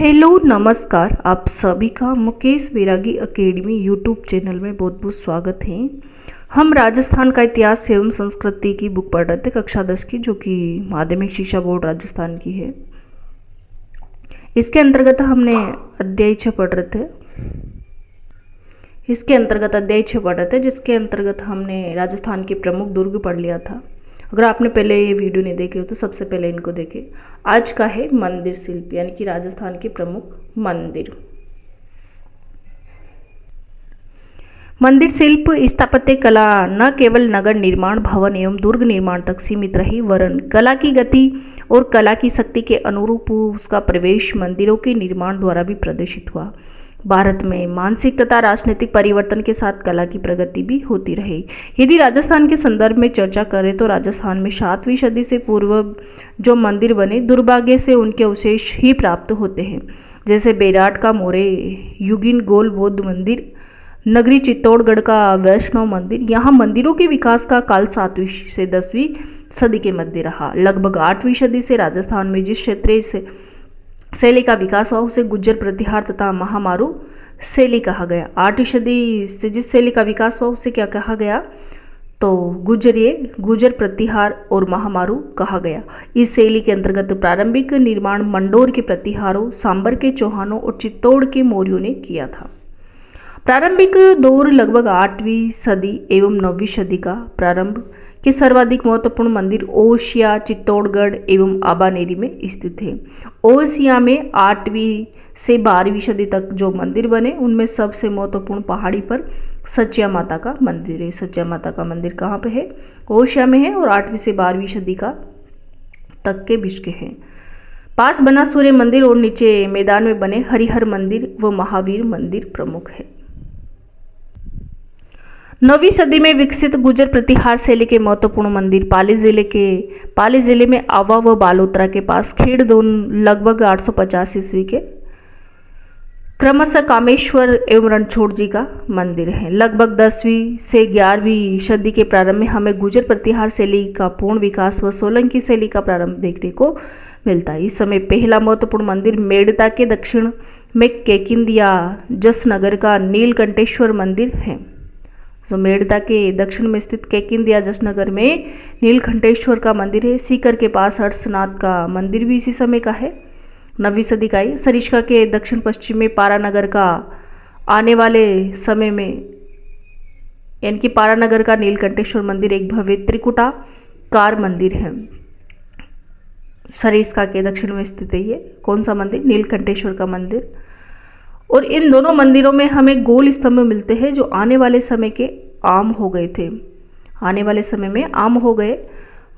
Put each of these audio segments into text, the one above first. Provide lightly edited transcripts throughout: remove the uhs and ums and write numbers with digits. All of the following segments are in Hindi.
हेलो नमस्कार, आप सभी का मुकेश बैरागी एकेडमी यूट्यूब चैनल में बहुत बहुत स्वागत है। हम राजस्थान का इतिहास एवं संस्कृति की बुक पढ़ रहे थे कक्षा 10 की, जो कि माध्यमिक शिक्षा बोर्ड राजस्थान की है। इसके अंतर्गत हमने अध्याय 6 पढ़ रहे थे। जिसके अंतर्गत हमने राजस्थान के प्रमुख दुर्ग पढ़ लिया था। अगर आपने पहले ये वीडियो नहीं देखे हो तो सबसे पहले इनको देखें। आज का है मंदिर शिल्प, यानी कि राजस्थान के प्रमुख मंदिर। मंदिर शिल्प स्थापत्य कला न केवल नगर निर्माण, भवन एवं दुर्ग निर्माण तक सीमित रही, वरन कला की गति और कला की शक्ति के अनुरूप उसका प्रवेश मंदिरों के निर्माण द्वारा भी प्रदर्शित हुआ। भारत में मानसिक तथा राजनीतिक परिवर्तन के साथ कला की प्रगति भी होती रही। यदि राजस्थान के संदर्भ में चर्चा करें तो राजस्थान में 7वीं सदी से पूर्व जो मंदिर बने, दुर्भाग्य से उनके अवशेष ही प्राप्त होते हैं, जैसे बेराट का मोरे युगिन गोल बौद्ध मंदिर, नगरी चित्तौड़गढ़ का वैष्णव मंदिर। यहाँ मंदिरों के विकास का काल 7वीं से 10वीं सदी के मध्य रहा। लगभग 8वीं सदी से राजस्थान में जिस क्षेत्र से शैली का विकास हुआ उसे गुज्जर प्रतिहार तथा महामारू शैली कहा गया। 8वीं सदी से जिस शैली का विकास हुआ उसे क्या कहा गया? तो गुज्जर प्रतिहार और महामारू कहा गया। इस शैली के अंतर्गत प्रारंभिक निर्माण मंडोर के प्रतिहारों, सांबर के चौहानों और चित्तौड़ के मौर्यों ने किया था। प्रारंभिक दौर लगभग 8वीं सदी एवं 9वीं सदी का प्रारंभ के सर्वाधिक महत्वपूर्ण मंदिर ओसिया, चित्तौड़गढ़ एवं आबानेरी में स्थित है। ओसिया में 8वीं से 12वीं सदी तक जो मंदिर बने उनमें सबसे महत्वपूर्ण पहाड़ी पर सचिया माता का मंदिर है। सचिया माता का मंदिर कहाँ पे है? ओसिया में है और 8वीं से 12वीं सदी का तक के बीच के हैं। पास बना सूर्य मंदिर और नीचे मैदान में बने हरिहर मंदिर व महावीर मंदिर प्रमुख है। 9वीं सदी में विकसित गुर्जर प्रतिहार शैली के महत्वपूर्ण मंदिर पाली जिले में आवा व बालोतरा के पास खेड़दोन लगभग 850 ईस्वी के क्रमशः कामेश्वर एवं रणछोड़ जी का मंदिर है। लगभग 10वीं से 11वीं सदी के प्रारंभ में हमें गुर्जर प्रतिहार शैली का पूर्ण विकास व सोलंकी शैली का प्रारंभ देखने को मिलता है। इस समय पहला महत्वपूर्ण मंदिर मेड़ता के दक्षिण में केकिंदिया जसनगर का नीलकंठेश्वर मंदिर है। जो मेड़ता के दक्षिण में स्थित केकिंदिया जसनगर में नीलकंठेश्वर का मंदिर है। सीकर के पास हर्षनाथ का मंदिर भी इसी समय का है, 9वीं सदी का है। सरिस्का के दक्षिण पश्चिम में पारानगर का आने वाले समय में, यानी कि पारानगर का नीलकंठेश्वर मंदिर एक भव्य त्रिकुटाकार मंदिर है। सरिस्का के दक्षिण में स्थित है ये कौन सा मंदिर? नीलकंठेश्वर का मंदिर। और इन दोनों मंदिरों में हमें गोल स्तंभ मिलते हैं जो आने वाले समय के आम हो गए थे, आने वाले समय में आम हो गए।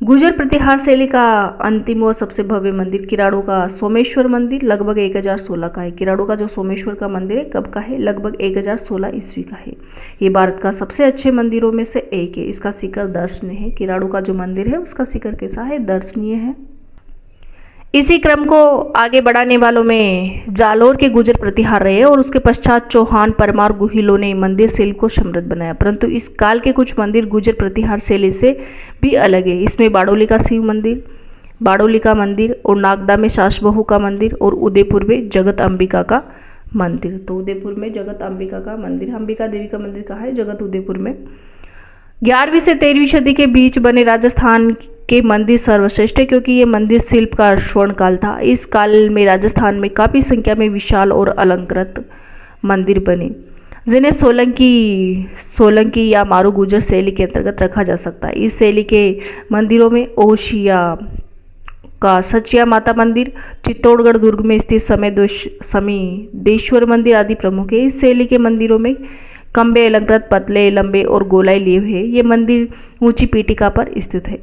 गुर्जर प्रतिहार शैली का अंतिम और सबसे भव्य मंदिर किराड़ू का सोमेश्वर मंदिर लगभग 1016 का है। किराड़ू का जो सोमेश्वर का मंदिर है कब का है? लगभग 1016 ईस्वी का है। ये भारत का सबसे अच्छे मंदिरों में से एक है। इसका शिखर दर्शनीय है। किराड़ू का जो मंदिर है उसका शिखर कैसा है? दर्शनीय है। इसी क्रम को आगे बढ़ाने वालों में जालोर के गुर्जर प्रतिहार रहे और उसके पश्चात चौहान, परमार, गुहिलों ने मंदिर शिल्प को समृद्ध बनाया। परंतु इस काल के कुछ मंदिर गुर्जर प्रतिहार शैली से भी अलग है। इसमें बाड़ोली का शिव मंदिर, बाड़ोली का मंदिर और नागदा में सासबहू का मंदिर और उदयपुर में जगत अंबिका का मंदिर। तो उदयपुर में जगत अंबिका का मंदिर, अंबिका देवी का मंदिर कहाँ है? जगत उदयपुर में। 11वीं से 13वीं सदी के बीच बने राजस्थान के मंदिर सर्वश्रेष्ठ है, क्योंकि ये मंदिर शिल्प का स्वर्ण काल था। इस काल में राजस्थान में काफ़ी संख्या में विशाल और अलंकृत मंदिर बने, जिन्हें सोलंकी या मारू गुर्जर शैली के अंतर्गत रखा जा सकता है। इस शैली के मंदिरों में ओसिया का सचिया माता मंदिर, चित्तौड़गढ़ दुर्ग में स्थित समीदेश्वर मंदिर आदि प्रमुख है। इस शैली के मंदिरों में खंबे अलंकृत, पतले, लंबे और गोलाई लिए हुए। ये मंदिर ऊंची पीठिका पर स्थित है।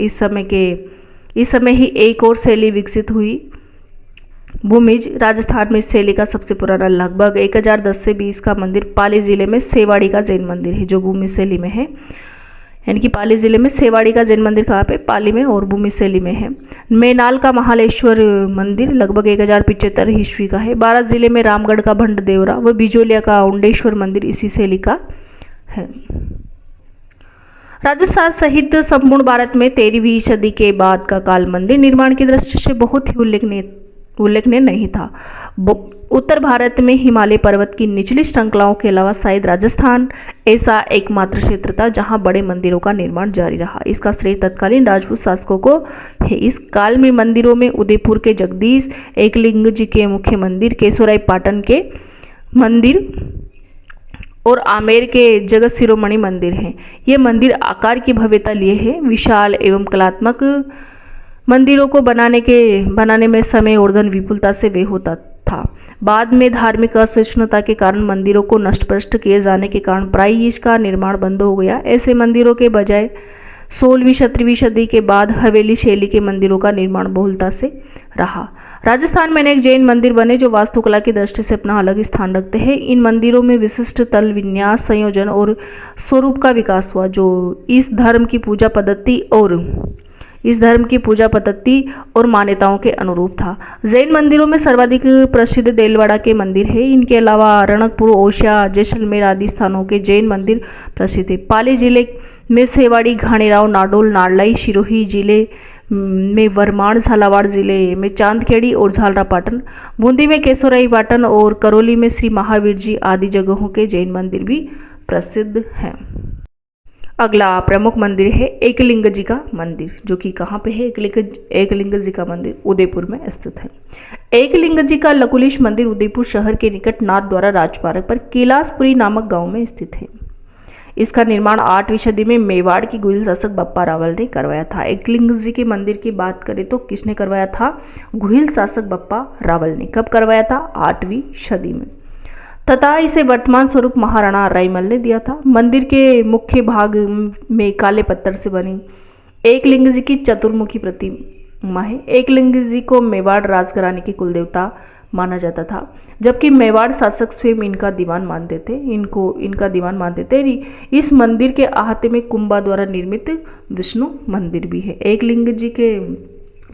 इस समय ही एक और शैली विकसित हुई, भूमिज। राजस्थान में इस शैली का सबसे पुराना लगभग 1010 से 20 का मंदिर पाली जिले में सेवाड़ी का जैन मंदिर है, जो भूमिज शैली में है। यानी कि पाली जिले में सेवाड़ी का जैन मंदिर कहाँ पे? पाली में और भूमिज शैली में है। मैनाल का महालेश्वर मंदिर लगभग 1075 ईस्वी का है। बारात जिले में रामगढ़ का भंड देवरा व बिजोलिया का उंडेश्वर मंदिर इसी शैली का है। राजस्थान सहित संपूर्ण भारत में 13वीं सदी के बाद का काल मंदिर निर्माण की दृष्टि से बहुत ही उल्लेखनीय उल्लेखनीय नहीं था। उत्तर भारत में हिमालय पर्वत की निचली श्रृंखलाओं के अलावा शायद राजस्थान ऐसा एकमात्र क्षेत्र था जहां बड़े मंदिरों का निर्माण जारी रहा। इसका श्रेय तत्कालीन राजपूत शासकों को है। इस काल में मंदिरों में उदयपुर के जगदीश एकलिंग जी के मुख्य मंदिर, केशोराय पाटन के मंदिर और आमेर के जगत शिरोमणि मंदिर हैं। ये मंदिर आकार की भव्यता लिए हैं। विशाल एवं कलात्मक मंदिरों को बनाने में समय और धन विपुलता से व्यय होता था। बाद में धार्मिक असहिष्णुता के कारण मंदिरों को नष्ट किए जाने के कारण प्रायः इसका निर्माण बंद हो गया। ऐसे मंदिरों के बजाय 16वीं-17वीं सदी के बाद हवेली शैली के मंदिरों का निर्माण बहुलता से रहा। राजस्थान में अनेक जैन मंदिर बने जो वास्तुकला की दृष्टि से अपना अलग स्थान रखते हैं। इन मंदिरों में विशिष्ट तल विन्यास, संयोजन और स्वरूप का विकास हुआ जो इस धर्म की पूजा पद्धति और मान्यताओं के अनुरूप था। जैन मंदिरों में सर्वाधिक प्रसिद्ध देलवाड़ा के मंदिर है। इनके अलावा रणकपुर, ओसिया, जैसलमेर आदि स्थानों के जैन मंदिर प्रसिद्ध है। पाली जिले में सेवाड़ी, घाणेराव, नाडोल, नारलाई, सिरोही जिले में वरमाण, झालावाड़ जिले में चांदखेड़ी और झालरापाटन, बूंदी में केशोराई पाटन और करौली में श्री महावीर जी आदि जगहों के जैन मंदिर भी प्रसिद्ध हैं। अगला प्रमुख मंदिर है एकलिंग जी का मंदिर, जो कि कहाँ पे है? एकलिंग जी का मंदिर उदयपुर में स्थित है। एकलिंग जी का लकुलिश मंदिर उदयपुर शहर के निकट नाथ द्वारा राजमार्ग पर कैलाशपुरी नामक गांव में स्थित है। इसका निर्माण 8वीं सदी में मेवाड़ की गुहिल शासक बप्पा रावल ने करवाया था। एकलिंग जी के मंदिर की बात करें तो किसने करवाया था? गुहिल शासक बप्पा रावल ने। कब करवाया था? 8वीं सदी में। तथा इसे वर्तमान स्वरूप महाराणा रायमल ने दिया था। मंदिर के मुख्य भाग में काले पत्थर से बनी एकलिंग जी की चतुर्मुखी प्रतिमा है। एकलिंग जी को मेवाड़ राजघराने के कुलदेवता माना जाता था, जबकि मेवाड़ शासक स्वयं इनका दीवान मानते थे। इस मंदिर के आहते में कुंभा द्वारा निर्मित विष्णु मंदिर भी है। एकलिंग जी के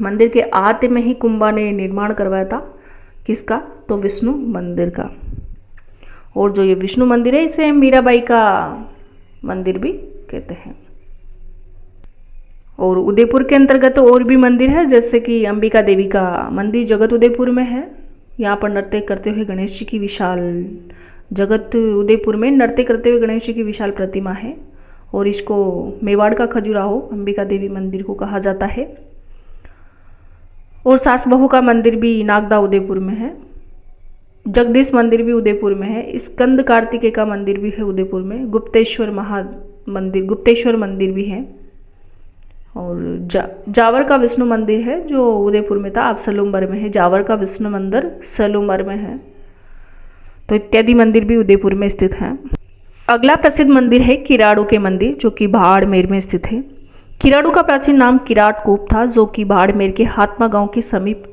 मंदिर के आहते में ही कुंभा ने निर्माण करवाया था। किसका? तो विष्णु मंदिर का। और जो ये विष्णु मंदिर है इसे मीराबाई का मंदिर भी कहते हैं। और उदयपुर के अंतर्गत और भी मंदिर है, जैसे कि अंबिका देवी का मंदिर जगत उदयपुर में है। यहाँ पर नृत्य करते हुए गणेश जी की विशाल प्रतिमा है और इसको मेवाड़ का खजुराहो अंबिका देवी मंदिर को कहा जाता है। और सास बहू का मंदिर भी नागदा उदयपुर में है। जगदीश मंदिर भी उदयपुर में है। स्कंद कार्तिकेय का मंदिर भी है उदयपुर में। गुप्तेश्वर मंदिर भी है। और जावर का विष्णु मंदिर है जो उदयपुर में था, अब सलूमबर में है। जावर का विष्णु मंदिर सलूमबर में है। तो इत्यादि मंदिर भी उदयपुर में स्थित हैं। अगला प्रसिद्ध मंदिर है किराड़ू के मंदिर, जो कि बाड़मेर में स्थित है। किराड़ू का प्राचीन नाम किराट कूप था, जो कि बाड़मेर के हात्मा गांव के समीप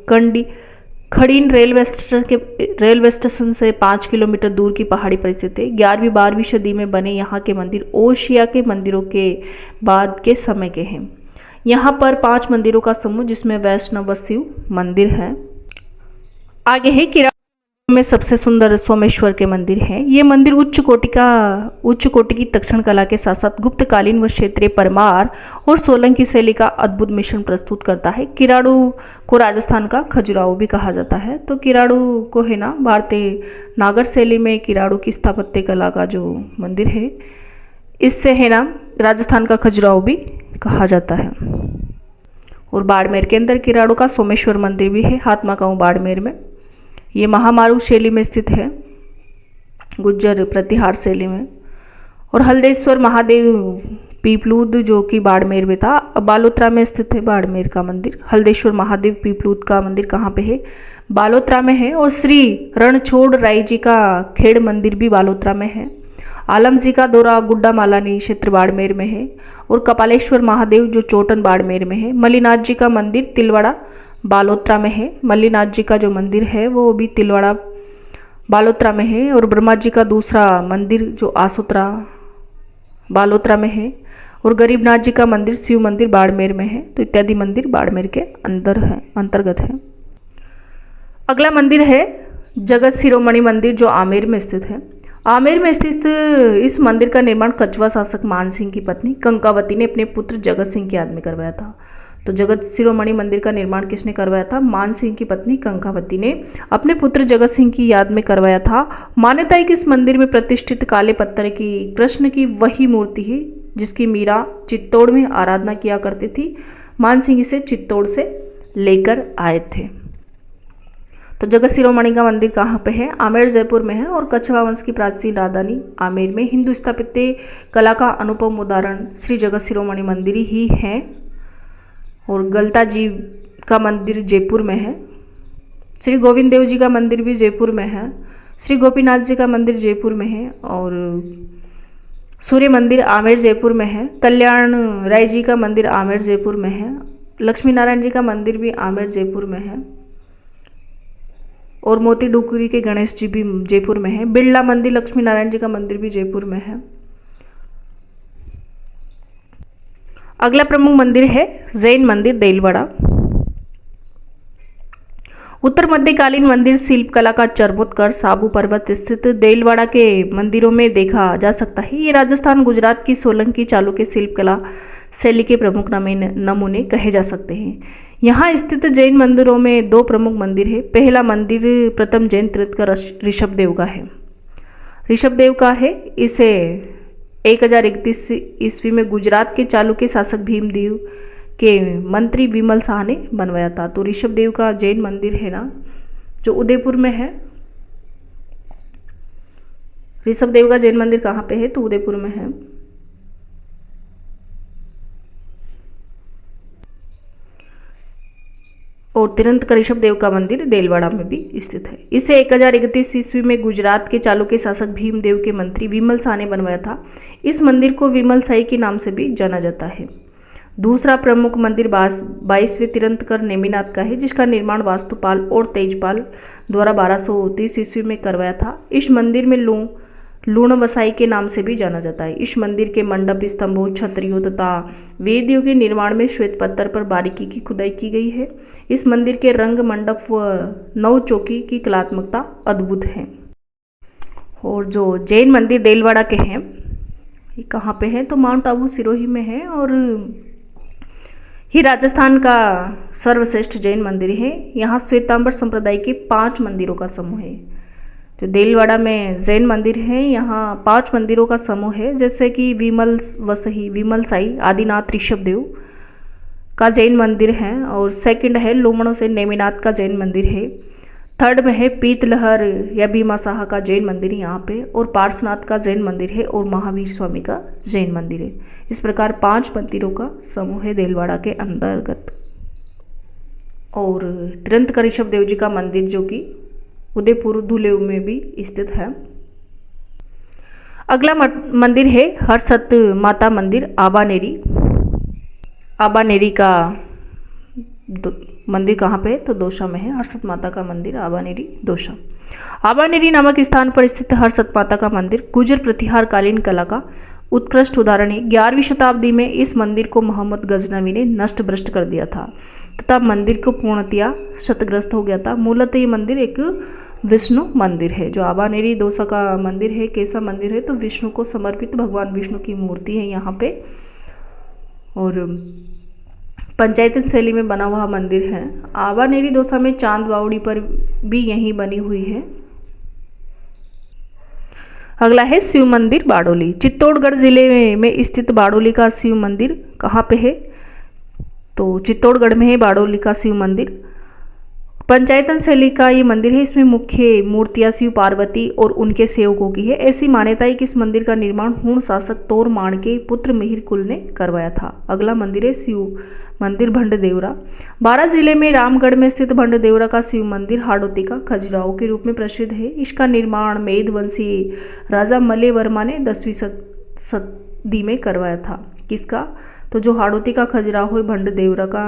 खड़ीन रेलवे स्टेशन से 5 किलोमीटर दूर की पहाड़ी पर स्थित है। 11वीं-12वीं सदी में बने यहाँ के मंदिर ओसिया के मंदिरों के बाद के समय के हैं। यहाँ पर 5 मंदिरों का समूह, जिसमें वैष्णव शिव मंदिर है। आगे है किराड़ू में सबसे सुंदर सोमेश्वर के मंदिर हैं। ये मंदिर उच्च कोटि की दक्षिण कला के साथ साथ गुप्तकालीन व क्षेत्रीय परमार और सोलंकी शैली का अद्भुत मिश्रण प्रस्तुत करता है। किराड़ू को राजस्थान का खजुराहो भी कहा जाता है। तो किराड़ू को है ना भारतीय नागर शैली में किराड़ू की स्थापत्य कला का जो मंदिर है, इससे है ना राजस्थान का खजुराहो भी कहा जाता है। और बाड़मेर के अंदर किराड़ू का सोमेश्वर मंदिर भी है, हात्मा गांव बाड़मेर में। ये महामारू शैली में स्थित है, गुज्जर प्रतिहार शैली में। और हल्देश्वर महादेव पीपलूद, जो कि बाड़मेर में था, बालोत्रा में स्थित है बाड़मेर का मंदिर। हल्देश्वर महादेव पीपलूद का मंदिर कहाँ पे है? बालोत्रा में है। और श्री रणछोड़ राय जी का खेड़ मंदिर भी बालोत्रा में है। आलम जी का दौरा गुड्डा मालानी क्षेत्र बाड़मेर में है। और कपालेश्वर महादेव जो चोटन बाड़मेर में है। मल्लीनाथ जी का मंदिर तिलवाड़ा बालोत्रा में है। मल्लीनाथ जी का जो मंदिर है वो भी तिलवाड़ा बालोत्रा में है। और ब्रह्मा जी का दूसरा मंदिर जो आसोत्रा बालोत्रा में है। और गरीबनाथ जी का मंदिर शिव मंदिर बाड़मेर में है। तो इत्यादि मंदिर बाड़मेर के अंतर्गत है। अगला मंदिर है जगत शिरोमणि मंदिर, जो आमेर में स्थित है। आमेर में स्थित इस मंदिर का निर्माण कछवा शासक मानसिंह की पत्नी कंकावती ने अपने पुत्र जगत सिंह की याद में करवाया था। तो जगत शिरोमणि मंदिर का निर्माण किसने करवाया था? मान सिंह की पत्नी कंकावती ने अपने पुत्र जगत सिंह की याद में करवाया था। मान्यता है कि इस मंदिर में प्रतिष्ठित काले पत्थर की कृष्ण की वही मूर्ति है जिसकी मीरा चित्तौड़ में आराधना किया करती थी। मान सिंह इसे चित्तौड़ से लेकर आए थे। तो जगत शिरोमणि का मंदिर कहाँ पे है? आमेर जयपुर में है और कछवा वंश की प्राचीन राजधानी आमेर में हिंदू स्थापत्य कला का अनुपम उदाहरण श्री जगत शिरोमणि मंदिर ही है। और गलता जी का मंदिर जयपुर में है। श्री गोविंद देव जी का मंदिर भी जयपुर में है। श्री गोपीनाथ जी का मंदिर जयपुर में है और सूर्य मंदिर आमेर जयपुर में है। कल्याण राय जी का मंदिर आमेर जयपुर में है। लक्ष्मी नारायण जी का मंदिर भी आमेर जयपुर में है और मोती डुकरी के गणेश जी भी जयपुर में है। बिरला मंदिर लक्ष्मी नारायण जी का मंदिर भी जयपुर में है। अगला प्रमुख मंदिर है जैन मंदिर देलवाड़ा। उत्तर मध्यकालीन मंदिर शिल्प कला का चरमोत्कर्ष साबू पर्वत स्थित देलवाड़ा के मंदिरों में देखा जा सकता है। ये राजस्थान गुजरात की सोलंकी चालुक्य शिल्प कला शैली के प्रमुख नमूने कहे जा सकते हैं। यहाँ स्थित जैन मंदिरों में दो प्रमुख मंदिर है। पहला मंदिर प्रथम जैन तीर्थंकर ऋषभदेव का है। ऋषभदेव का है। इसे 1031 ईस्वी में गुजरात के चालुक्य शासक भीमदेव के मंत्री विमल शाह ने बनवाया था। तो ऋषभदेव का जैन मंदिर है ना, जो उदयपुर में है। ऋषभदेव का जैन मंदिर कहाँ पे है? तो उदयपुर में है। और तीर्थंकर ऋषभदेव का मंदिर देलवाड़ा में भी स्थित है। इसे 1031 ईस्वी में गुजरात के चालुक्य शासक भीमदेव के मंत्री विमल शाह ने बनवाया था। इस मंदिर को विमल शाही के नाम से भी जाना जाता है। दूसरा प्रमुख मंदिर 22वें तीर्थंकर नेमिनाथ का है, जिसका निर्माण वास्तुपाल और तेजपाल द्वारा 1230 ईस्वी में करवाया था। इस मंदिर में लूण वसाई के नाम से भी जाना जाता है। इस मंदिर के मंडप, स्तंभों, छतरियों तथा वेदियों के निर्माण में श्वेत पत्थर पर बारीकी की खुदाई की गई है। इस मंदिर के रंग, मंडप व नौ चौकी की कलात्मकता अद्भुत है। और जो जैन मंदिर देलवाड़ा के हैं, ये कहाँ पे है? तो माउंट आबू सिरोही में है और ये राजस्थान का सर्वश्रेष्ठ जैन मंदिर है। यहाँ श्वेतांबर संप्रदाय के 5 मंदिरों का समूह है। तो देलवाड़ा में जैन मंदिर है। यहाँ 5 मंदिरों का समूह है, जैसे कि विमल वसही, विमल साई, आदिनाथ ऋषभदेव का जैन मंदिर है। और सेकंड है लोमड़ों से नेमिनाथ का जैन मंदिर है। थर्ड में है पीतलहर या भीमा शाह का जैन मंदिर यहाँ पे। और पार्श्वनाथ का जैन मंदिर है और महावीर स्वामी का जैन मंदिर है। इस प्रकार 5 मंदिरों का समूह है देलवाड़ा के अंतर्गत। और तीर्थंकर ऋषभदेव जी का मंदिर जो कि उदयपुर धुलेव में भी स्थित है। अगला मंदिर है हरसत माता मंदिर आबानेरी। आबानेरी का मंदिर कहाँ पे है? तो दौसा में है। हरसत माता का मंदिर आबानेरी दौसा। आबानेरी नामक स्थान पर स्थित हरसत माता का मंदिर गुर्जर प्रतिहार कालीन कला का उत्कृष्ट उदाहरण है। 11वीं शताब्दी में इस मंदिर को मोहम्मद गजनवी ने नष्ट भ्रष्ट कर दिया था तथा मंदिर को पूर्णतया क्षतिग्रस्त हो गया था। मूलतः ये मंदिर एक विष्णु मंदिर है। जो आबानेरी दौसा का मंदिर है, कैसा मंदिर है? तो विष्णु को समर्पित भगवान विष्णु की मूर्ति है यहाँ पे। और पंचायतन शैली में बना हुआ मंदिर है। आबानेरी दौसा में चांद बावड़ी पर भी यही बनी हुई है। अगला है शिव मंदिर बाड़ोली। चित्तौड़गढ़ जिले में स्थित बाड़ोली का शिव मंदिर कहाँ पे है? तो चित्तौड़गढ़ में है बाड़ोली का शिव मंदिर। पंचायतन शैली का ये मंदिर है। इसमें मुख्य मूर्तियां शिव पार्वती और उनके सेवकों की है। ऐसी मान्यता है कि इस मंदिर का निर्माण हूण शासक तोरमाण के पुत्र मिहिर कुल ने करवाया था। अगला मंदिर है शिव मंदिर भंडदेवरा। बारां जिले में रामगढ़ में स्थित भंडदेवरा का शिव मंदिर हाड़ौती का खजुराहो के रूप में प्रसिद्ध है। इसका निर्माण मेदवंशी राजा मल्ल वर्मा ने 10वीं सदी में करवाया था। किसका? तो जो हाड़ौती का खजुराहो भंडदेवरा का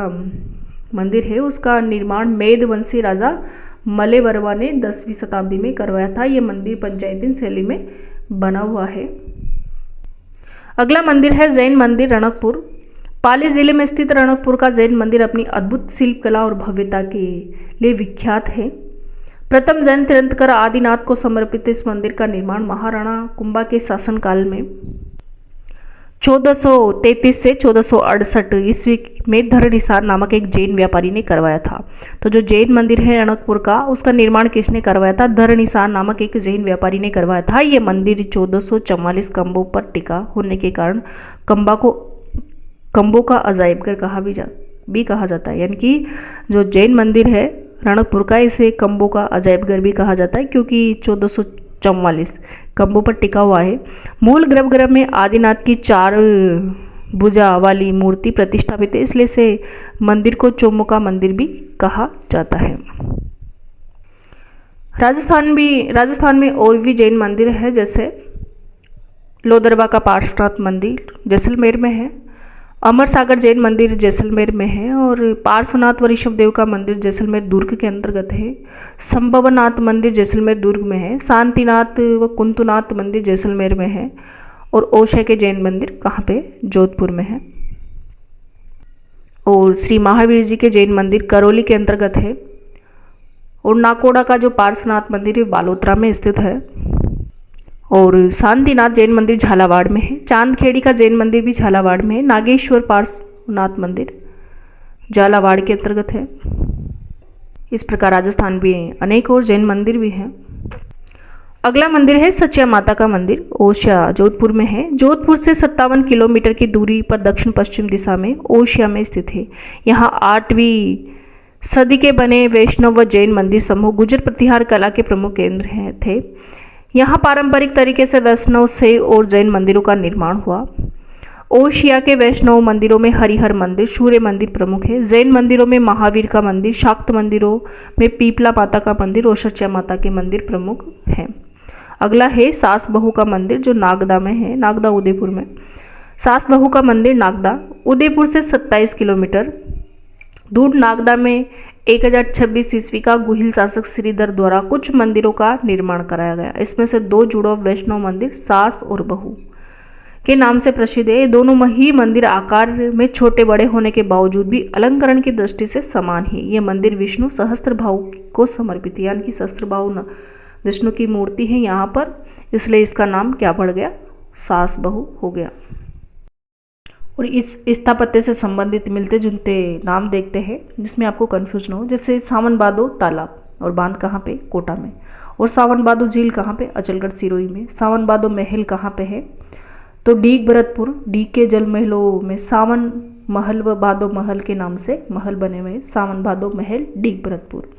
मंदिर है, उसका निर्माण मेदवंशी राजा मल्ल वर्मा ने 10वीं शताब्दी में करवाया था। ये मंदिर पंचायतीन शैली में बना हुआ है। अगला मंदिर है जैन मंदिर रणकपुर। पाली जिले में स्थित रणकपुर का जैन मंदिर अपनी अद्भुत शिल्प कला और भव्यता के लिए विख्यात है। प्रथम जैन तीर्थंकर आदिनाथ को समर्पित इस मंदिर का निर्माण महाराणा कुंभा के शासनकाल में 1433 से 1468 ईस्वी में धरणीसार नामक एक जैन व्यापारी ने करवाया था। तो जो जैन मंदिर है रणकपुर का, उसका निर्माण किसने करवाया था? धरणीसार नामक एक जैन व्यापारी ने करवाया था। ये मंदिर 1444 खंभों पर टिका होने के कारण खंभों का अजायबघर भी कहा जाता है। यानी कि जो जैन मंदिर है रणकपुर का, इसे खंभों का अजायबघर भी कहा जाता है क्योंकि 1444 खंभों पर टिका हुआ है। मूल गर्भगृह में आदिनाथ की 4 भुजा वाली मूर्ति प्रतिष्ठापित है, इसलिए से मंदिर को चौमुखा मंदिर भी कहा जाता है। राजस्थान में और भी जैन मंदिर है, जैसे लोदरवा का पार्श्वनाथ मंदिर जैसलमेर में है, अमर सागर जैन मंदिर जैसलमेर में है, और पार्श्वनाथ व ऋषभदेव का मंदिर जैसलमेर दुर्ग के अंतर्गत है। संभवनाथ मंदिर जैसलमेर दुर्ग में है। शांतिनाथ व कुंतुनाथ मंदिर जैसलमेर में है, और ओशा के जैन मंदिर कहाँ पे? जोधपुर में है। और श्री महावीर जी के जैन मंदिर करौली के अंतर्गत है। और नाकोड़ा का जो पार्श्वनाथ मंदिर है बालोतरा में स्थित है। और शांतिनाथ जैन मंदिर झालावाड़ में है। चांदखेड़ी का जैन मंदिर भी झालावाड़ में है। नागेश्वर पार्श्वनाथ मंदिर झालावाड़ के अंतर्गत है। इस प्रकार राजस्थान में अनेक और जैन मंदिर भी हैं। अगला मंदिर है सचिया माता का मंदिर, ओसिया जोधपुर में है। जोधपुर से 57 किलोमीटर की दूरी पर दक्षिण पश्चिम दिशा में ओसिया में स्थित है। यहाँ 8वीं सदी के बने वैष्णव व जैन मंदिर समूह गुर्जर प्रतिहार कला के प्रमुख केंद्र थे। यहाँ पारंपरिक तरीके से वैष्णव से और जैन मंदिरों का निर्माण हुआ। ओशिया के वैष्णव मंदिरों में हरिहर मंदिर, सूर्य मंदिर प्रमुख है। जैन मंदिरों में महावीर का मंदिर, शाक्त मंदिरों में पीपला माता का मंदिर और सचिया माता के मंदिर प्रमुख हैं। अगला है सास बहू का मंदिर, जो नागदा में है, नागदा उदयपुर में। सास बहू का मंदिर नागदा उदयपुर से 27 किलोमीटर दूर। नागदा में 1026 ईस्वी का गुहिल शासक श्रीधर द्वारा कुछ मंदिरों का निर्माण कराया गया। इसमें से 2 जुड़वा वैष्णव मंदिर सास और बहू के नाम से प्रसिद्ध है। दोनों ही मंदिर आकार में छोटे बड़े होने के बावजूद भी अलंकरण की दृष्टि से समान है। ये मंदिर विष्णु सहस्त्रभाव को समर्पित है, यानी कि सहस्त्रभाव विष्णु की मूर्ति है यहाँ पर, इसलिए इसका नाम क्या पड़ गया? सास बहू हो गया। और इस स्थापत्य से संबंधित मिलते जुलते नाम देखते हैं जिसमें आपको कन्फ्यूजन हो, जैसे सावनबादो तालाब और बांध कहाँ पे? कोटा में। और सावनबादो झील कहाँ पे? अचलगढ़ सिरोही में। सावनबादो महल कहाँ पे है? तो डीग भरतपुर। डीग के जल महलों में सावन महल व बादो महल के नाम से महल बने हुए हैं। सावन बादो महल डीग भरतपुर।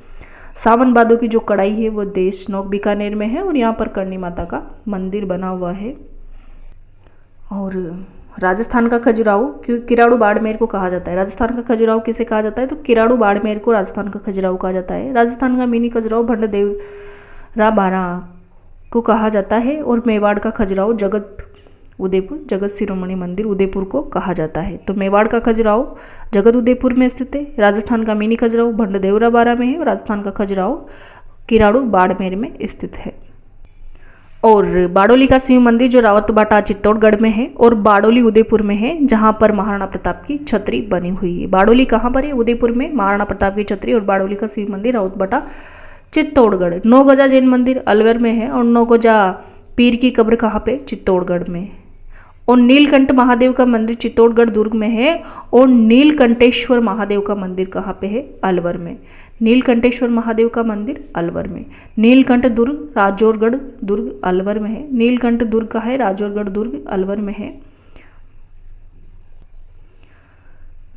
सावन बादो की जो कढ़ाई है वो देश नौक बीकानेर में है, और यहाँ पर करणी माता का मंदिर बना हुआ है। और राजस्थान का खजुराहो किराड़ू बाड़मेर को कहा जाता है। राजस्थान का खजुराहो किसे कहा जाता है? तो किराड़ू बाड़मेर को राजस्थान का खजुराहो कहा जाता है। राजस्थान का मिनी खजुराहो भंडदेवरा बारा को कहा जाता है। और मेवाड़ का खजुराहो जगत शिरोमणि मंदिर उदयपुर को कहा जाता है। तो मेवाड़ का खजुराहो जगत उदयपुर में स्थित है। राजस्थान का मिनी खजुराहो भंडदेवरा बारा में है, और राजस्थान का खजुराहो किराड़ू बाड़मेर में स्थित है। और बाड़ोली का शिव मंदिर जो रावतबाटा चित्तौड़गढ़ में है, और बाड़ोली उदयपुर में है, जहां पर महाराणा प्रताप की छतरी बनी हुई है। बाड़ोली कहां पर है? उदयपुर में महाराणा प्रताप की छतरी। और बाड़ोली का शिव मंदिर रावतबाटा चित्तौड़गढ़। 9 गजा जैन मंदिर अलवर में है, और 9 गजा पीर की कब्र कहाँ पे? चित्तौड़गढ़ में। और नीलकंठ महादेव का मंदिर चित्तौड़गढ़ दुर्ग में है, और नीलकंठेश्वर महादेव का मंदिर कहाँ पे है? अलवर में। नीलकंठेश्वर महादेव का मंदिर अलवर में। नीलकंठ दुर्ग राजौरगढ़ दुर्ग अलवर में है। नीलकंठ दुर्ग का है, राजौरगढ़ दुर्ग अलवर में है।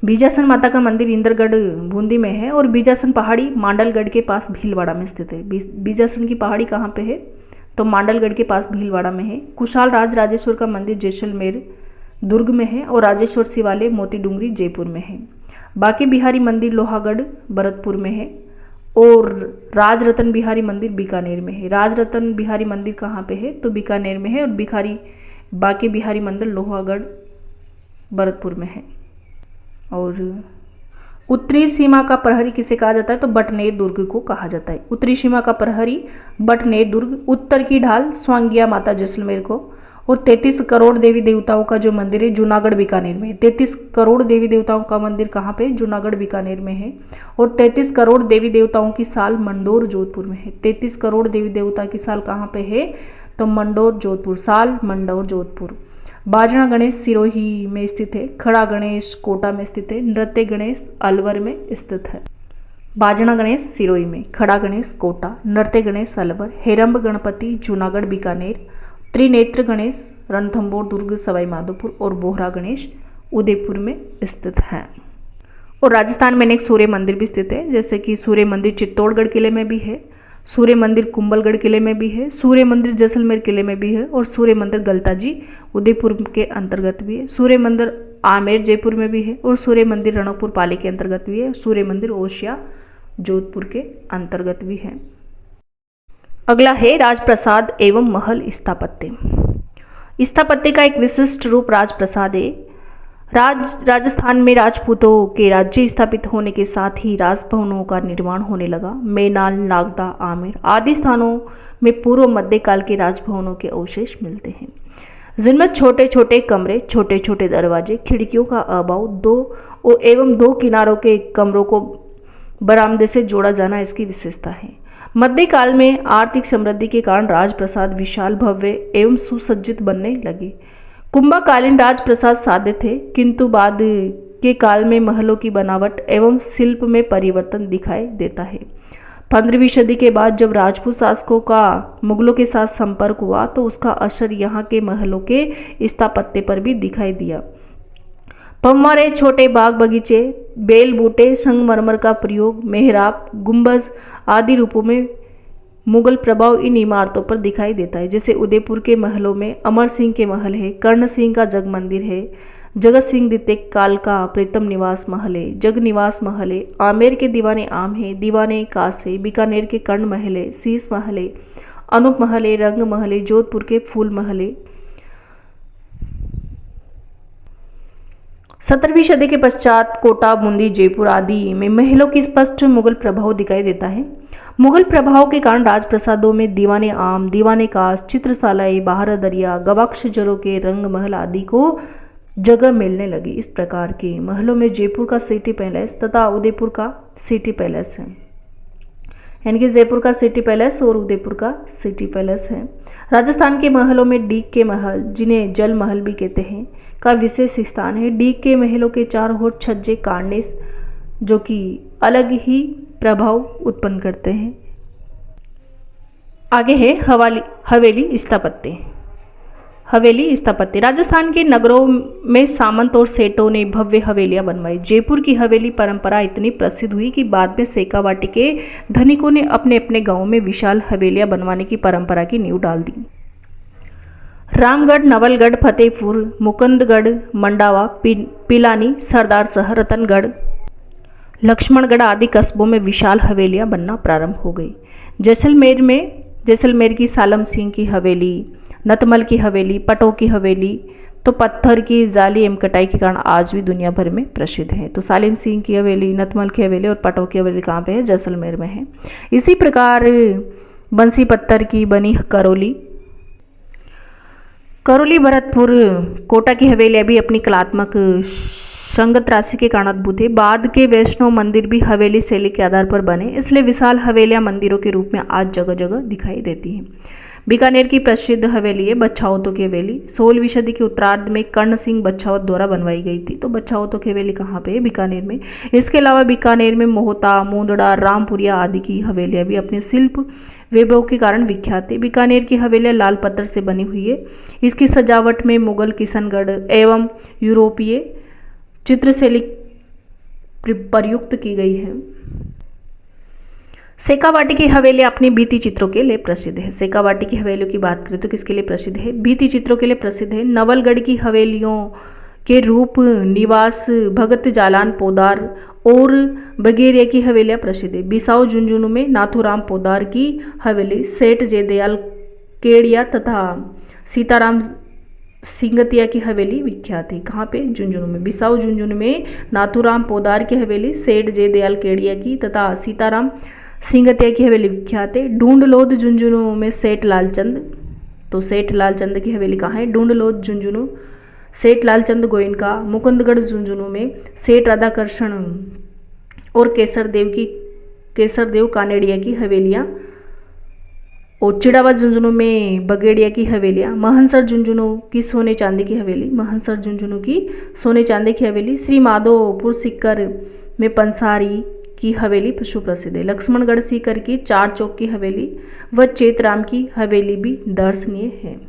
बीजासन माता का मंदिर इंद्रगढ़ बूंदी में है, और बीजासन पहाड़ी मांडलगढ़ के पास भीलवाड़ा में स्थित है। बीजासन की पहाड़ी कहाँ पे है? तो मांडलगढ़ के पास भीलवाड़ा में है। कुशाल राजेश्वर का मंदिर जैसलमेर दुर्ग में है, और राजेश्वर शिवालय मोती डूंगरी जयपुर में है। बाकी बिहारी मंदिर लोहागढ़ भरतपुर में है, और राजरतन बिहारी मंदिर बीकानेर में है। राजरतन बिहारी मंदिर कहाँ पे है? तो बीकानेर में है, और बाकी बिहारी मंदिर लोहागढ़ भरतपुर में है। और उत्तरी सीमा का प्रहरी किसे कहा जाता है? तो बटनेर दुर्ग को कहा जाता है। उत्तरी सीमा का प्रहरी बटनेर दुर्ग। उत्तर की ढाल स्वांगिया माता जैसलमेर को। और 33 करोड़ देवी देवताओं का जो मंदिर है जूनागढ़ बीकानेर में। 33 करोड़ देवी देवताओं का मंदिर कहाँ पे? जूनागढ़ बीकानेर में है। और 33 करोड़ देवी देवताओं की साल मंडोर जोधपुर में है। 33 करोड़ देवी देवता की साल कहाँ पे है? तो मंडोर जोधपुर, साल मंडोर जोधपुर। बाजना गणेश सिरोही में स्थित है। खड़ा गणेश कोटा में स्थित है। नृत्य गणेश अलवर में स्थित है। बाजना गणेश सिरोही में, खड़ा गणेश कोटा, नृत्य गणेश अलवर, हेरंब गणपति जूनागढ़ बीकानेर, त्रिनेत्र गणेश रणथंभौर दुर्ग सवाई माधोपुर और बोहरा गणेश उदयपुर में स्थित है। और राजस्थान में अनेक सूर्य मंदिर भी स्थित है, जैसे कि सूर्य मंदिर चित्तौड़गढ़ किले में भी है, सूर्य मंदिर कुंभलगढ़ किले में भी है, सूर्य मंदिर जैसलमेर किले में भी है और सूर्य मंदिर गलताजी उदयपुर के अंतर्गत भी है। सूर्य मंदिर आमेर जयपुर में भी है और सूर्य मंदिर रणकपुर पाली के अंतर्गत भी है। सूर्य मंदिर ओसिया जोधपुर के अंतर्गत भी है। अगला है राजप्रसाद एवं महल स्थापत्य। स्थापत्य का एक विशिष्ट रूप राजप्रसाद है। राजस्थान में राजपूतों के राज्य स्थापित होने के साथ ही राजभवनों का निर्माण होने लगा। मेनाल, नागदा, आमेर आदि स्थानों में पूर्व मध्यकाल के राजभवनों के अवशेष मिलते हैं, जिनमें छोटे छोटे कमरे, छोटे छोटे दरवाजे, खिड़कियों का अभाव, दो किनारों के कमरों को बरामदे से जोड़ा जाना इसकी विशेषता है। मध्यकाल में आर्थिक समृद्धि के कारण राजप्रसाद विशाल, भव्य एवं सुसज्जित बनने लगे। कुंभकालीन राजप्रसाद सादे थे, किंतु बाद के काल में महलों की बनावट एवं शिल्प में परिवर्तन दिखाई देता है। 15वीं सदी के बाद जब राजपूत शासकों का मुगलों के साथ संपर्क हुआ तो उसका असर यहाँ के महलों के स्थापत्य पर भी दिखाई दिया। फव्वारे, छोटे बाग बगीचे, बेल बूटे, संगमरमर का प्रयोग, मेहराब, गुंबज आदि रूपों में मुगल प्रभाव इन इमारतों पर दिखाई देता है। जैसे उदयपुर के महलों में अमर सिंह के महल है, कर्ण सिंह का जग मंदिर है, जगत सिंह द्वितीय काल का प्रीतम निवास महल है, जग निवास महल है, आमेर के दीवाने आम है, दीवाने कास है, बीकानेर के कर्ण महल है, शीश महल है, अनूप महल है, रंग महल है, जोधपुर के फूल महल है। 17वीं सदी के पश्चात कोटा, बूंदी, जयपुर आदि में महलों की स्पष्ट मुगल प्रभाव दिखाई देता है। मुगल प्रभाव के कारण राजप्रसादों में दीवाने आम, दीवाने कास, चित्रशालाएं, बहारदरिया, गवाक्ष जरों के रंग महल आदि को जगह मिलने लगी। इस प्रकार के महलों में जयपुर का सिटी पैलेस तथा उदयपुर का सिटी पैलेस है, यानी कि जयपुर का सिटी पैलेस और उदयपुर का सिटी पैलेस है। राजस्थान के महलों में डीग के महल, जिन्हें जल महल भी कहते हैं, का विशेष स्थान है। डीग के महलों के चारों ओर छज्जे, कार्निस, जो कि अलग ही प्रभाव उत्पन्न करते हैं। आगे है हवेली स्थापत्य। हवेली स्थापत्य राजस्थान के नगरों में सामंत और सेठों ने भव्य हवेलियां बनवाई। जयपुर की हवेली परंपरा इतनी प्रसिद्ध हुई कि बाद में शेखावाटी के धनिकों ने अपने अपने गांवों में विशाल हवेलियां बनवाने की परंपरा की नींव डाल दी। रामगढ़, नवलगढ़, फतेहपुर, मुकुंदगढ़, मंडावा, पिलानी, सरदार शहर, रतनगढ़, लक्ष्मणगढ़ आदि कस्बों में विशाल हवेलियां बनना प्रारंभ हो गई। जैसलमेर की सालम सिंह की हवेली, नतमल की हवेली, पटो की हवेली तो पत्थर की जाली एवं कटाई के कारण आज भी दुनिया भर में प्रसिद्ध है। तो सालिम सिंह की हवेली, नतमल की हवेली और पटो की हवेली कहाँ पे है? जैसलमेर में है। इसी प्रकार बंसी पत्थर की बनी करौली भरतपुर, कोटा की हवेलियां भी अपनी कलात्मक संगत राशि के कारण अद्भुत है। बाद के वैष्णव मंदिर भी हवेली शैली के आधार पर बने, इसलिए विशाल हवेलियां मंदिरों के रूप में आज जगह जगह दिखाई देती हैं। बीकानेर की प्रसिद्ध हवेली है बच्छावतों की हवेली। 16वीं सदी के उत्तरार्ध में कर्ण सिंह बच्छावत द्वारा बनवाई गई थी। तो बच्छावतों की हवेली कहाँ पे है? बीकानेर में। इसके अलावा बीकानेर में मोहता, मुंदड़ा, रामपुरिया आदि की हवेलियां भी अपने शिल्प वैभव के कारण विख्यात है। बीकानेर की हवेलियां लाल पत्थर से बनी हुई है। इसकी सजावट में मुगल, किशनगढ़ एवं यूरोपीय चित्रशैली प्रयुक्त की गई है। शेखावाटी की हवेली अपनी भित्ति चित्रों के लिए प्रसिद्ध है। शेखावाटी की हवेलियों की बात करें तो किसके लिए प्रसिद्ध है? भित्ति चित्रों के लिए प्रसिद्ध है। नवलगढ़ की हवेलियों के रूप निवास भगत जालान पोदार और बगेरिया की हवेलियां प्रसिद्ध है। बिसाऊ झुंझुनू में नाथूराम पोदार की हवेली, सेठ जयदयाल केड़िया तथा सीताराम सिंगतिया की हवेली विख्यात है। कहाँ पे? झुंझुनू में। बिसाऊ झुंझुनू में नाथूराम पोदार की हवेली, सेठ जयदयाल केड़िया की तथा सीताराम सिंगतिया की हवेली विख्यात है। ढूंढलोद झुंझुनू में सेठ लालचंद, तो सेठ लालचंद की हवेली कहाँ है? ढूंढलोद झुंझुनू, सेठ लालचंद गोयनका। मुकुंदगढ़ झुंझुनू में सेठ राधाकृष्ण और केसर देव कानेड़िया की हवेलियाँ और चिड़ावा झुंझुनू में बगेड़िया की हवेलियाँ, महनसर झुंझुनू की सोने चांदी की हवेली, महनसर झुंझुनू की सोने चांदी की हवेली, श्री माधोपुर सीकर में पंसारी की हवेली सुप्रसिद्ध है, लक्ष्मणगढ़ सीकर की चार चौक की हवेली व चेतराम की हवेली भी दर्शनीय है।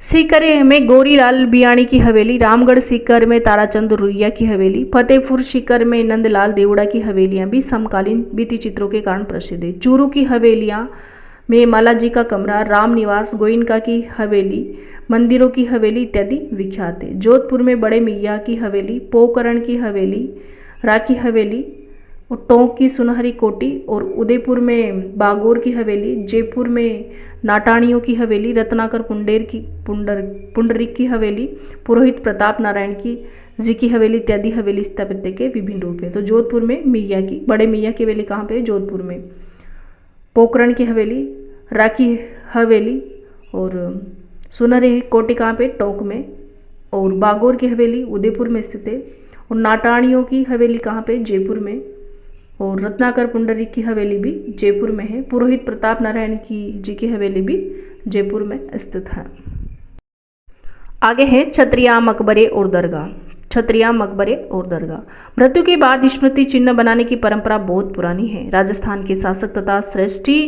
सीकर में गौरीलाल बियाणी की हवेली, रामगढ़ सीकर में ताराचंद रुइया की हवेली, फतेहपुर सीकर में नंदलाल देवड़ा की हवेलियां भी समकालीन भित्ति चित्रों के कारण प्रसिद्ध है। चूरू की हवेलियां में मालाजी का कमरा, राम निवास, गोइनका की हवेली, मंदिरों की हवेली इत्यादि विख्यात है। जोधपुर में बड़े मियाँ की हवेली, पोकरण की हवेली, राखी हवेली और टोंक की सुनहरी कोटी, और उदयपुर में बागोर की हवेली, जयपुर में नाटाणियों की हवेली, रत्नाकर पुंडरीक की हवेली, पुरोहित प्रताप नारायण की जी की हवेली इत्यादि हवेली स्थापत्य के विभिन्न रूप है। तो जोधपुर में मियाँ की, बड़े मियाँ की हवेली कहाँ पे है? जोधपुर में। पोकरण की हवेली, राखी हवेली और सुनहरी कोटी कहाँ पे? टोंक में। और बागोर की हवेली उदयपुर में स्थित है। और नाटाणियों की हवेली कहाँ पे? जयपुर में। और रत्नाकर पुंडरीक की हवेली भी जयपुर में है। पुरोहित प्रताप नारायण की जी की हवेली भी जयपुर में स्थित है। आगे है छत्रिया मकबरे और दरगाह। छत्रिया मकबरे और दरगाह। मृत्यु के बाद स्मृति चिन्ह बनाने की परंपरा बहुत पुरानी है। राजस्थान के शासक तथा श्रेष्ठी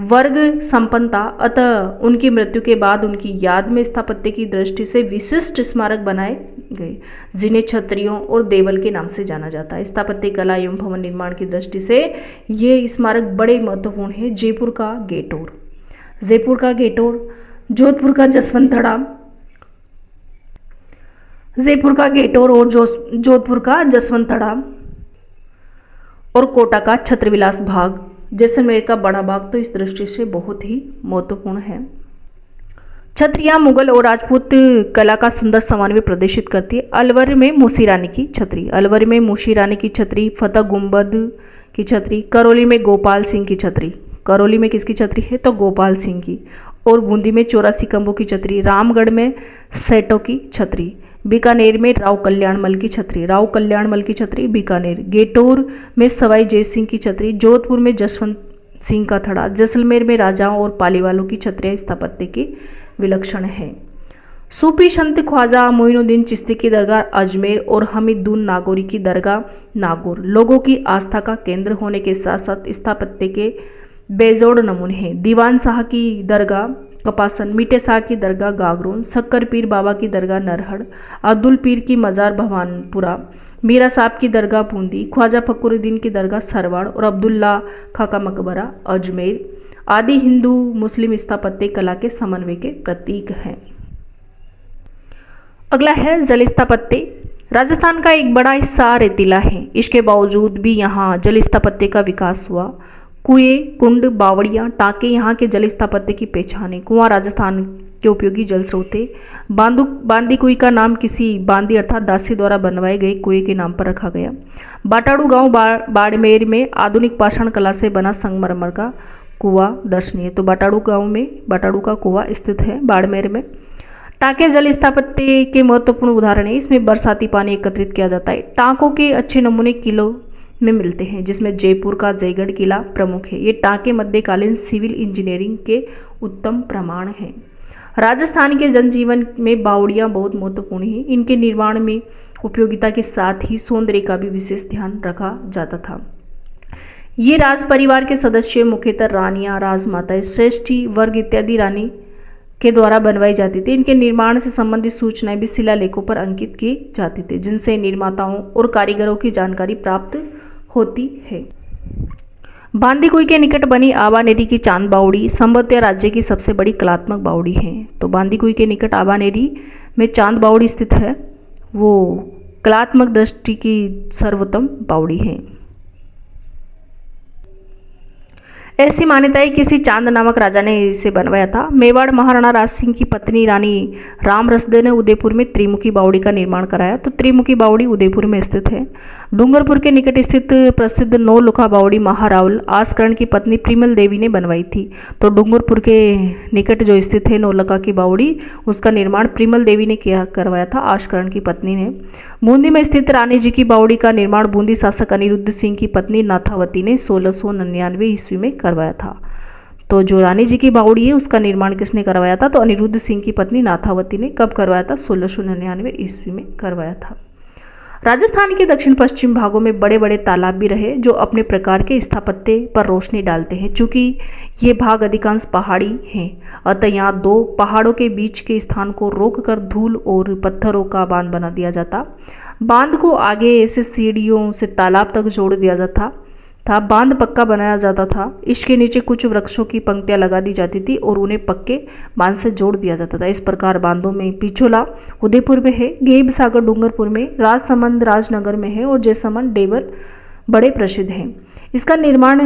वर्ग संपन्नता, अतः उनकी मृत्यु के बाद उनकी याद में स्थापत्य की दृष्टि से विशिष्ट स्मारक बनाए गए, जिन्हें छत्रियों और देवल के नाम से जाना जाता है। स्थापत्य कला एवं भवन निर्माण की दृष्टि से ये स्मारक बड़े महत्वपूर्ण है। जयपुर का गेटोर, जयपुर का गेटोर, जोधपुर का जसवंतड़ा, जयपुर का गेटोर और जोधपुर का जसवंतड़ा, और कोटा का छत्रविलास भाग, जैसलमेर का बड़ा बाग तो इस दृष्टि से बहुत ही महत्वपूर्ण है। छत्रियां मुगल और राजपूत कला का सुंदर समन्वय प्रदर्शित करती है। अलवर में मूसी रानी की छतरी, अलवर में मूसी रानी की छतरी, फतेह गुंबद की छतरी, करौली में गोपाल सिंह की छतरी, करौली में किसकी छतरी है? तो गोपाल सिंह की। और बूंदी में 84 खंभों की छतरी, रामगढ़ में सेठों की छतरी, बीकानेर में राव कल्याणमल की छतरी, राव कल्याणमल की छतरी बीकानेर, गेटोर में सवाई जय सिंह की छतरी, जोधपुर में जसवंत सिंह का थड़ा, जैसलमेर में राजाओं और पालीवालों की छतरियां स्थापत्य की विलक्षण है। सूफी संत ख्वाजा मोइनुद्दीन चिश्ती की दरगाह अजमेर और हमीदुद्दीन नागौरी की दरगाह नागौर लोगों की आस्था का केंद्र होने के साथ साथ स्थापत्य के बेजोड़ नमूने हैं। दीवान शाह की दरगाह कपासन, मीठे शाह की दरगाह गागरोन, शक्कर पीर बाबा की दरगाह नरहड़, अब्दुल पीर की मजार भवानपुरा, मीरा साहब की दरगाह बूंदी, ख्वाजा फखरुद्दीन की दरगाह सरवाड़ और अब्दुल्ला खां का मकबरा अजमेर आदि हिंदू मुस्लिम स्थापत्य कला के समन्वय के प्रतीक हैं। अगला है जल स्थापत्य। राजस्थान का एक बड़ा हिस्सा रेतीला है, इसके बावजूद भी यहाँ जल स्थापत्य का विकास हुआ। कुएं, कुंड, बावड़ियाँ, टाँके यहाँ के जल स्थापत्य की पहचान है। कुआं राजस्थान के उपयोगी जल स्रोत है। बांदी कुई का नाम किसी बांदी अर्थात दासी द्वारा बनवाए गए कुएं के नाम पर रखा गया। बाटाड़ू गांव बाड़मेर में आधुनिक पाषाण कला से बना संगमरमर का कुआं दर्शनीय। तो बाटाड़ू गांव में बाटाड़ू का कुआं स्थित है बाड़मेर में। टाँके जल स्थापत्य के महत्वपूर्ण उदाहरण है। इसमें बरसाती पानी एकत्रित किया जाता है। टाँकों के अच्छे नमूने किलों में मिलते हैं, जिसमें जयपुर का जयगढ़ किला प्रमुख है। ये टाँके मध्यकालीन सिविल इंजीनियरिंग के उत्तम प्रमाण हैं। राजस्थान के जनजीवन में बावड़ियाँ बहुत महत्वपूर्ण हैं। इनके निर्माण में उपयोगिता के साथ ही सौंदर्य का भी विशेष ध्यान रखा जाता था। ये राज परिवार के सदस्य मुख्यतः रानियाँ, राजमाताएं, श्रेष्ठी वर्ग इत्यादि रानी के द्वारा बनवाई जाती थी। इनके निर्माण से संबंधित सूचनाएं भी शिलालेखों पर अंकित की जाती थी, जिनसे निर्माताओं और कारीगरों की जानकारी प्राप्त होती है। बांदीकुई के निकट बनी आबानेरी की चांद बावड़ी संभवतः राज्य की सबसे बड़ी कलात्मक बावड़ी है। तो बांदीकुई के निकट आबानेरी में चांद बावड़ी स्थित है, वो कलात्मक दृष्टि की सर्वोत्तम बावड़ी है। ऐसी मान्यता है किसी चांद नामक राजा ने इसे बनवाया था। मेवाड़ महाराणा राज सिंह की पत्नी रानी राम रसदे ने उदयपुर में त्रिमुखी बावड़ी का निर्माण कराया। तो त्रिमुखी बावड़ी उदयपुर में स्थित है। डूंगरपुर के निकट स्थित प्रसिद्ध नौलखा बावड़ी महारावल आसकरण की पत्नी प्रिमल देवी ने बनवाई थी। तो डूंगरपुर के निकट जो स्थित है नौलखा की बावड़ी, उसका निर्माण प्रिमल देवी ने करवाया था, आसकरण की पत्नी ने। बूंदी में स्थित रानी जी की बावड़ी का निर्माण बूंदी शासक अनिरुद्ध सिंह की पत्नी नाथावती ने 1699 ईस्वी में करवाया था। तो जो रानी जी की बावड़ी है उसका निर्माण किसने करवाया था? तो अनिरुद्ध सिंह की पत्नी नाथावती ने कब करवाया था? 1699 ईस्वी में करवाया था। राजस्थान के दक्षिण पश्चिम भागों में बड़े बड़े तालाब भी रहे जो अपने प्रकार के स्थापत्य पर रोशनी डालते हैं। चूँकि ये भाग अधिकांश पहाड़ी हैं, अतः यहाँ दो पहाड़ों के बीच के स्थान को रोककर धूल और पत्थरों का बांध बना दिया जाता। बांध को आगे ऐसे सीढ़ियों से तालाब तक जोड़ दिया जाता था। बांध पक्का बनाया जाता था। इसके नीचे कुछ वृक्षों की पंक्तियां लगा दी जाती थी और उन्हें पक्के बांध से जोड़ दिया जाता था। इस प्रकार बांधों में पिछोला उदयपुर में है, गेब सागर डूंगरपुर में, राजसमंद राजनगर में है और जयसमंद डेवर बड़े प्रसिद्ध हैं। इसका निर्माण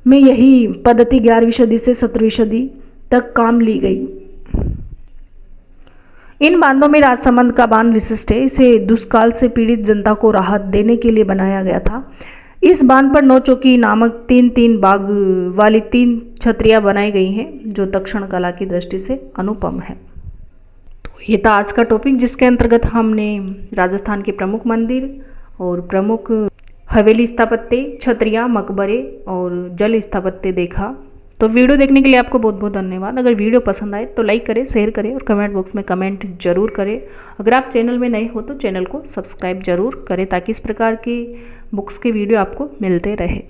में यही पद्धति 11वीं सदी से 17वीं सदी तक काम ली गई। इन बांधों में राजसमंद का बांध विशिष्ट है। इसे दुष्काल से पीड़ित जनता को राहत देने के लिए बनाया गया था। इस बांध पर 9 चौकी नामक 3-3 बाग वाली 3 छतरियां बनाई गई हैं जो दक्षिण कला की दृष्टि से अनुपम है। तो ये था आज का टॉपिक जिसके अंतर्गत हमने राजस्थान के प्रमुख मंदिर और प्रमुख हवेली स्थापत्य, छतरियां, मकबरे और जल स्थापत्य देखा। तो वीडियो देखने के लिए आपको बहुत बहुत धन्यवाद। अगर वीडियो पसंद आए तो लाइक करें, शेयर करें और कमेंट बॉक्स में कमेंट जरूर करें। अगर आप चैनल में नए हो तो चैनल को सब्सक्राइब जरूर करें ताकि इस प्रकार की बुक्स के वीडियो आपको मिलते रहे।